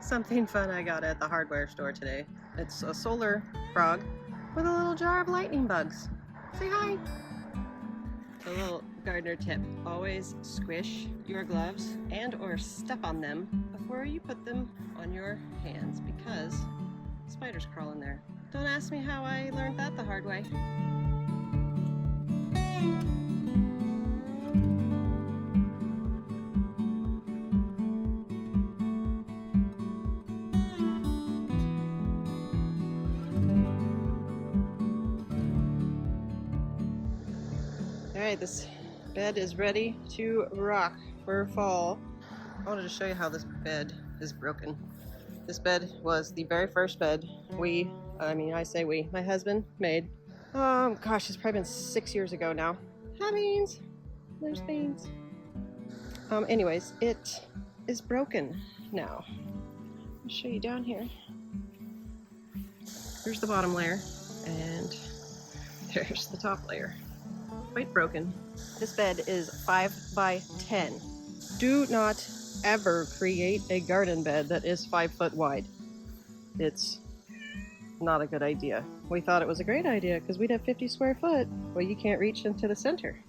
Something fun I got at the hardware store today. It's a solar frog with a little jar of lightning bugs. Say hi! A little gardener tip, always squish your gloves and or step on them before you put them on your hands because spiders crawl in there. Don't ask me how I learned that the hard way. Alright, this bed is ready to rock for fall. I wanted to show you how this bed is broken. This bed was the very first bed my husband made. Gosh, it's probably been 6 years ago now. Hi, Beans! There's Beans. Anyways, it is broken now. I'll show you down here. Here's the bottom layer, and there's the top layer. Quite broken. This bed is 5 by 10. Do not ever create a garden bed that is 5 foot wide. It's not a good idea. We thought it was a great idea because we'd have 50 square foot. Well, you can't reach into the center.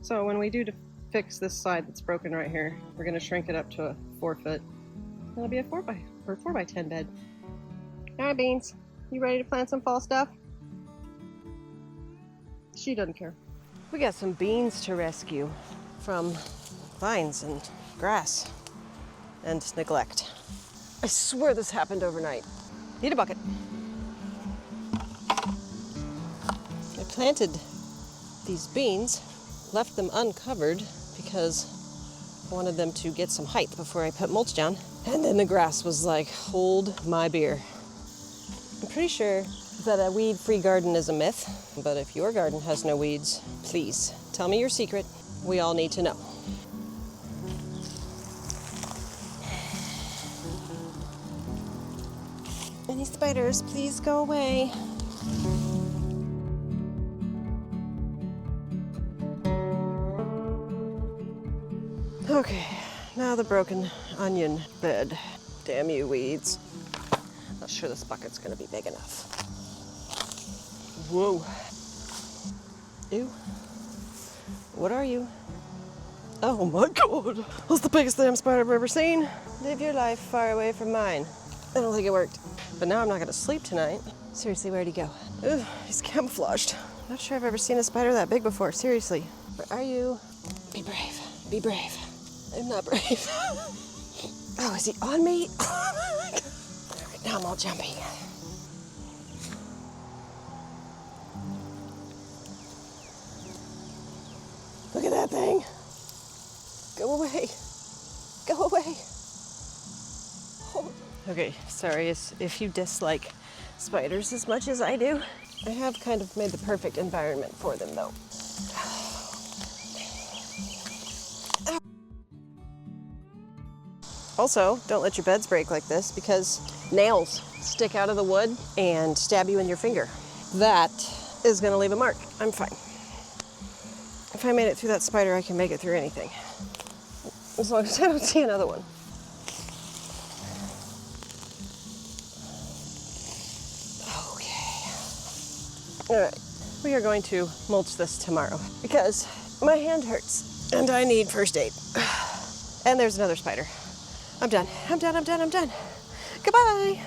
So when we do to fix this side that's broken right here, we're going to shrink it up to a 4 foot. It'll be a 4 by 10 bed. All right, Beans, you ready to plant some fall stuff? She doesn't care. We got some beans to rescue from vines and grass and neglect. I swear this happened overnight. Need a bucket. I planted these beans, left them uncovered because I wanted them to get some height before I put mulch down. And then the grass was like, hold my beer. I'm pretty sure that a weed-free garden is a myth, but if your garden has no weeds, please tell me your secret. We all need to know. Any spiders, please go away. Okay, now the broken onion bed. Damn you, weeds. Not sure this bucket's gonna be big enough. Whoa. Ew. What are you? Oh my God. That's the biggest damn spider I've ever seen. Live your life far away from mine. I don't think it worked. But now I'm not gonna sleep tonight. Seriously, where'd he go? Ugh, he's camouflaged. Not sure I've ever seen a spider that big before, seriously. Where are you? Be brave, be brave. I'm not brave. Oh, is he on me? Oh my God. Okay, now I'm all jumpy. Look at that thing. Go away. Go away. Oh. Okay, sorry if you dislike spiders as much as I do. I have kind of made the perfect environment for them though. Also, don't let your beds break like this because nails stick out of the wood and stab you in your finger. That is gonna leave a mark. I'm fine. If I made it through that spider, I can make it through anything. As long as I don't see another one. Okay. All right, we are going to mulch this tomorrow because my hand hurts and I need first aid. And there's another spider. I'm done, I'm done, I'm done, I'm done. Goodbye.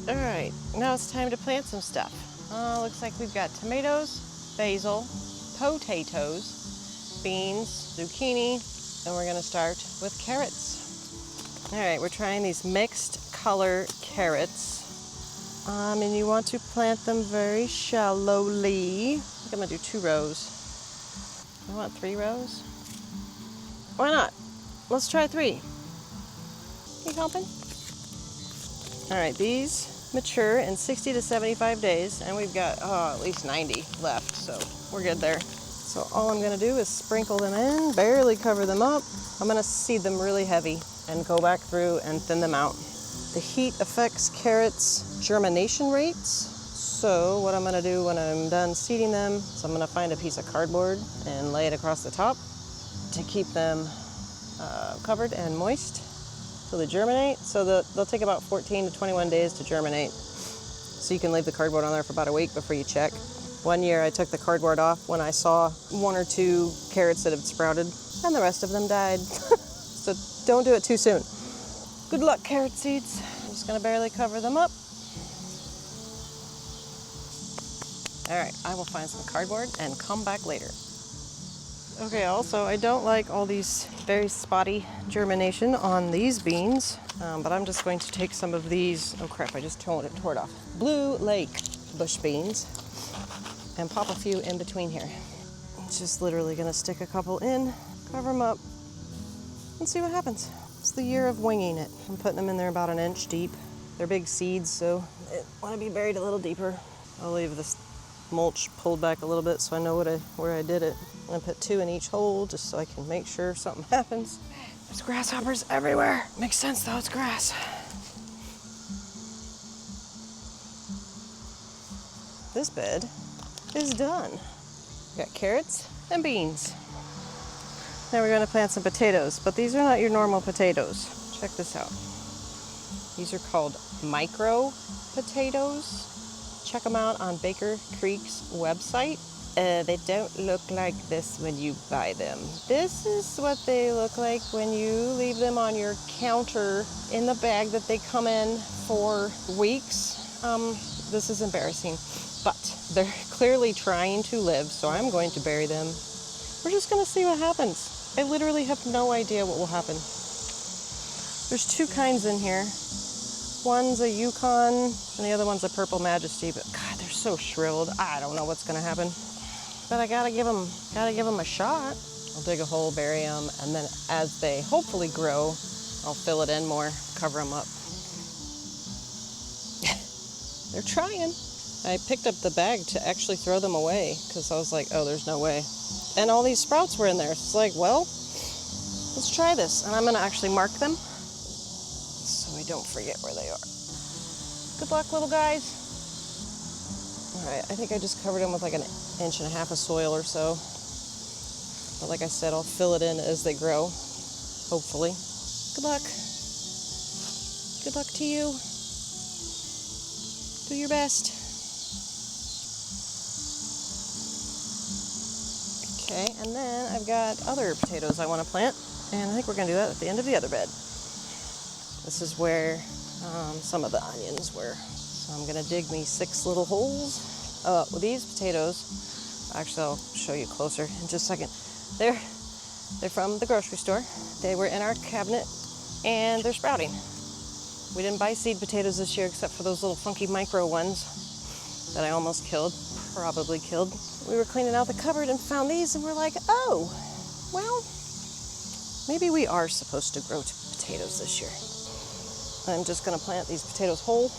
All right, now it's time to plant some stuff. Looks like we've got tomatoes, basil, potatoes, beans, zucchini, and we're gonna start with carrots. All right, we're trying these mixed color carrots. And you want to plant them very shallowly. I think I'm gonna do 2 rows. I want 3 rows. Why not? let's try 3. You helping? All right, these mature in 60 to 75 days, and we've got at least 90 left, so we're good there. So all I'm gonna do is sprinkle them in, barely cover them up. I'm gonna seed them really heavy and go back through and thin them out. The heat affects carrots' germination rates. So what I'm gonna do when I'm done seeding them is I'm gonna find a piece of cardboard and lay it across the top to keep them covered and moist till they germinate. So they'll take about 14 to 21 days to germinate. So you can leave the cardboard on there for about a week before you check. One year I took the cardboard off when I saw 1 or 2 carrots that had sprouted, and the rest of them died. So don't do it too soon. Good luck, carrot seeds. I'm just gonna barely cover them up. All right, I will find some cardboard and come back later. Okay, also, I don't like all these very spotty germination on these beans, but I'm just going to take some of these, oh crap, I just tore it off, Blue Lake bush beans, and pop a few in between here. It's just literally gonna stick a couple in, cover them up, and see what happens. It's the year of winging it. I'm putting them in there about 1 inch deep. They're big seeds, so they want to be buried a little deeper. I'll leave this mulch pulled back a little bit so I know where I did it. I'm gonna put 2 in each hole just so I can make sure something happens. There's grasshoppers everywhere. Makes sense though, it's grass. This bed is done. We got carrots and beans. Now we're gonna plant some potatoes, but these are not your normal potatoes. Check this out. These are called micro potatoes. Check them out on Baker Creek's website. They don't look like this when you buy them. This is what they look like when you leave them on your counter in the bag that they come in for weeks. This is embarrassing, but they're clearly trying to live, so I'm going to bury them. We're just gonna see what happens. I literally have no idea what will happen. There's 2 kinds in here. One's a Yukon and the other one's a Purple Majesty, but God, they're so shriveled. I don't know what's gonna happen. But I gotta give them a shot. I'll dig a hole, bury them, and then as they hopefully grow, I'll fill it in more, cover them up. They're trying. I picked up the bag to actually throw them away because I was like, oh, there's no way. And all these sprouts were in there. It's like, well, let's try this. And I'm gonna actually mark them so I don't forget where they are. Good luck, little guys. All right, I think I just covered them with like 1.5 inches of soil or so. But like I said, I'll fill it in as they grow, hopefully. Good luck. Good luck to you. Do your best. Okay, and then I've got other potatoes I want to plant, and I think we're going to do that at the end of the other bed. This is where some of the onions were. So I'm going to dig me 6 little holes. With these potatoes, actually I'll show you closer in just a second. They're from the grocery store. They were in our cabinet, and they're sprouting. We didn't buy seed potatoes this year except for those little funky micro ones that I almost killed, probably killed. We were cleaning out the cupboard and found these, and we're like, oh, well, maybe we are supposed to grow potatoes this year. I'm just gonna plant these potatoes whole.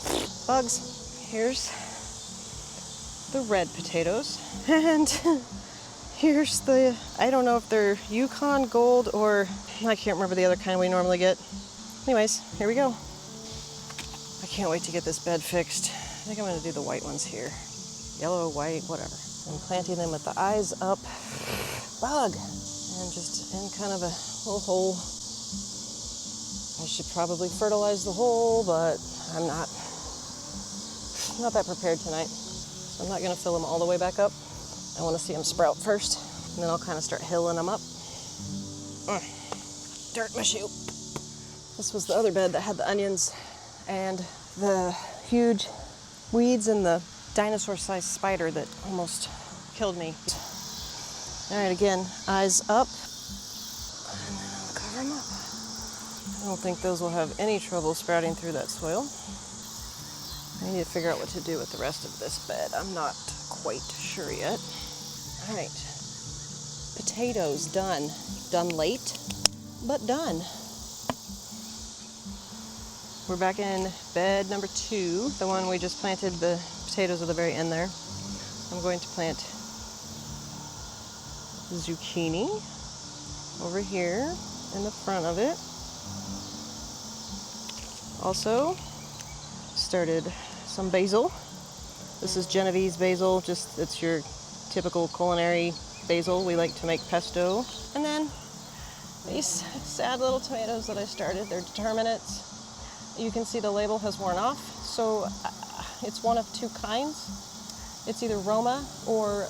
Bugs, here's the red potatoes, and here's the, I don't know if they're Yukon Gold or, I can't remember the other kind we normally get. Anyways, here we go. I can't wait to get this bed fixed. I think I'm gonna do the white ones here. Yellow, white, whatever. I'm planting them with the eyes up. Bug! And just in kind of a little hole. I should probably fertilize the hole, but I'm not that prepared tonight. So I'm not gonna fill them all the way back up. I wanna see them sprout first, and then I'll kind of start hilling them up. Dirt in my shoe. This was the other bed that had the onions and the huge weeds and the dinosaur-sized spider that almost killed me. All right, again, eyes up, and then I'll cover them up. I don't think those will have any trouble sprouting through that soil. I need to figure out what to do with the rest of this bed. I'm not quite sure yet. All right, potatoes done. Done late, but done. We're back in bed number 2, the one we just planted the potatoes at the very end there. I'm going to plant zucchini over here in the front of it. Also started some basil. This is Genovese basil, just it's your typical culinary basil. We like to make pesto. And then these sad little tomatoes that I started, they're determinates. You can see the label has worn off, so it's one of 2 kinds. It's either Roma or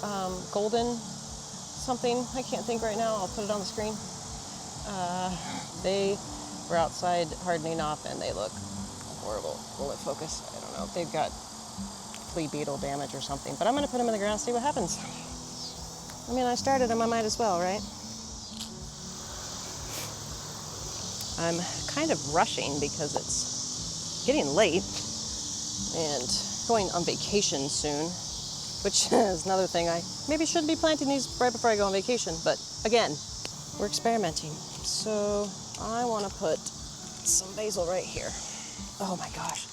golden something. I can't think right now. I'll put it on the screen. They were outside hardening off and they look horrible. Will it focus? I don't know. They've got flea beetle damage or something, but I'm gonna put them in the ground and see what happens. I mean, I started them, I might as well, right? I'm kind of rushing because it's getting late and going on vacation soon, which is another thing. I maybe shouldn't be planting these right before I go on vacation, but again, we're experimenting. So I want to put some basil right here. Oh my gosh.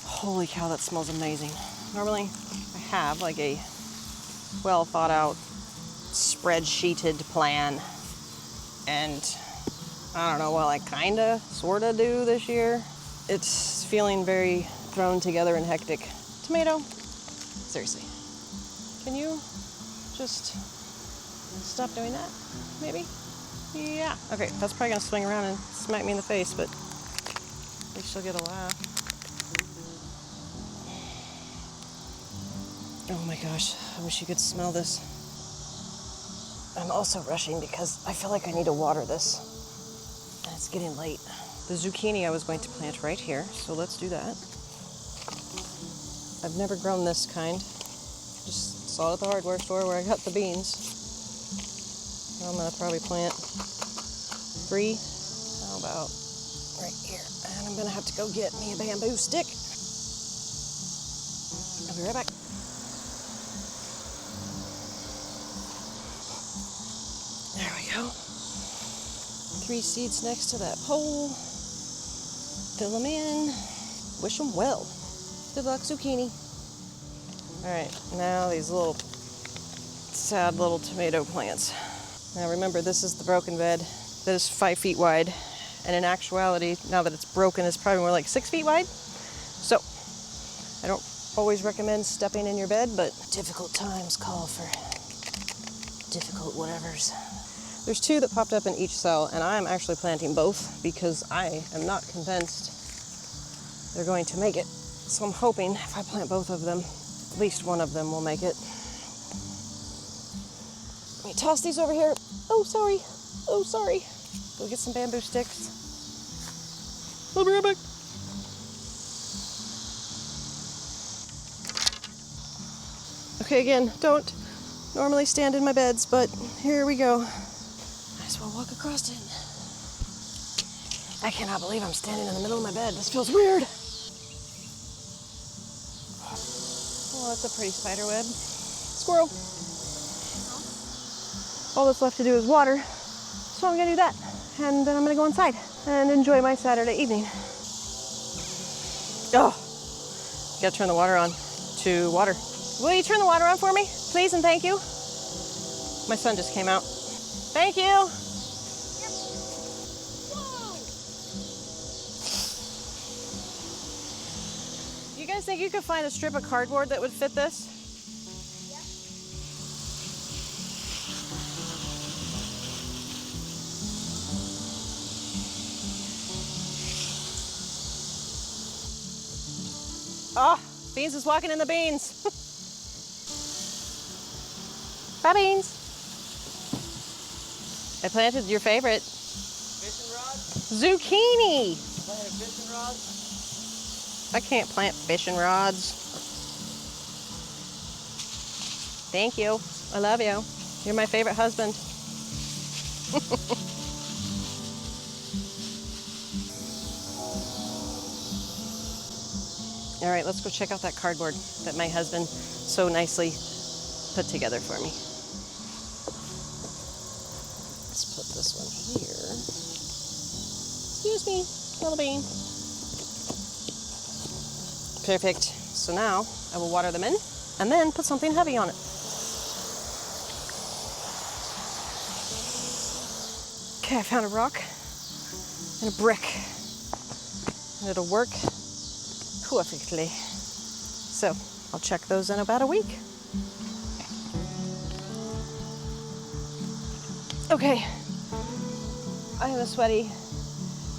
Holy cow, that smells amazing. Normally I have like a well thought out spreadsheeted plan, and I don't know, well, I kinda sorta do this year. It's feeling very thrown together and hectic. Tomato, seriously, can you just stop doing that, maybe? Yeah, okay, that's probably gonna swing around and smack me in the face, but at least she'll get a laugh. Oh my gosh, I wish you could smell this. I'm also rushing because I feel like I need to water this, and it's getting late. The zucchini I was going to plant right here, so let's do that. I've never grown this kind. Just saw it at the hardware store where I got the beans. I'm gonna probably plant 3. How about right here? And I'm gonna have to go get me a bamboo stick. I'll be right back. There we go. 3 seeds next to that pole. Fill them in. Wish them well. Good luck, zucchini. All right, now these little sad little tomato plants. Now remember, this is the broken bed that is 5 feet wide, and in actuality, now that it's broken, it's probably more like 6 feet wide. So I don't always recommend stepping in your bed, but difficult times call for difficult whatevers. There's 2 that popped up in each cell, and I'm actually planting both because I am not convinced they're going to make it. So I'm hoping if I plant both of them, at least one of them will make it. Let me toss these over here. Oh, sorry. Oh, sorry. Go get some bamboo sticks. I'll be right back. Okay, again, don't normally stand in my beds, but here we go. Might as well walk across it. I cannot believe I'm standing in the middle of my bed. This feels weird. Oh, that's a pretty spider web. Squirrel. All that's left to do is water. So I'm gonna do that. And then I'm gonna go inside and enjoy my Saturday evening. Oh, gotta turn the water on to water. Will you turn the water on for me, please and thank you? My son just came out. Thank you. Yep. You guys think you could find a strip of cardboard that would fit this? Oh, Beans is walking in the beans. Bye, Beans. I planted your favorite. Fishing rods? Zucchini. Planted fishing rods? I can't plant fishing rods. Thank you. I love you. You're my favorite husband. All right, let's go check out that cardboard that my husband so nicely put together for me. Let's put this one here. Excuse me, little bean. Perfect. So now I will water them in and then put something heavy on it. Okay, I found a rock and a brick, and it'll work perfectly. So I'll check those in about a week. Okay, I am a sweaty,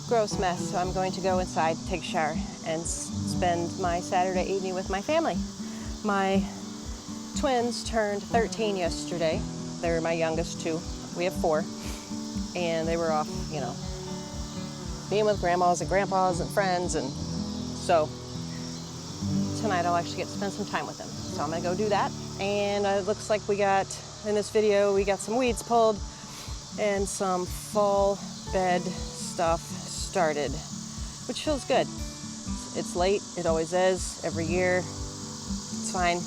gross mess, so I'm going to go inside, take a shower, and spend my Saturday evening with my family. My twins turned 13 yesterday. They're my youngest two. We have 4. And they were off, you know, being with grandmas and grandpas and friends, and so tonight I'll actually get to spend some time with them. So I'm gonna go do that. And it looks like we got, in this video, we got some weeds pulled and some fall bed stuff started, which feels good. It's late, it always is, every year. It's fine.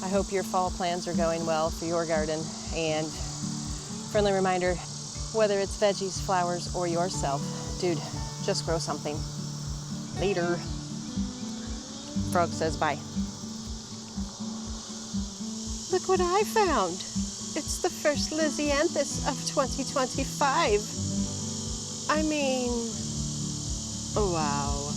I hope your fall plans are going well for your garden. And friendly reminder, whether it's veggies, flowers, or yourself, dude, just grow something. Later. Frog says bye. Look what I found. It's the first Lisianthus of 2025. I mean, wow.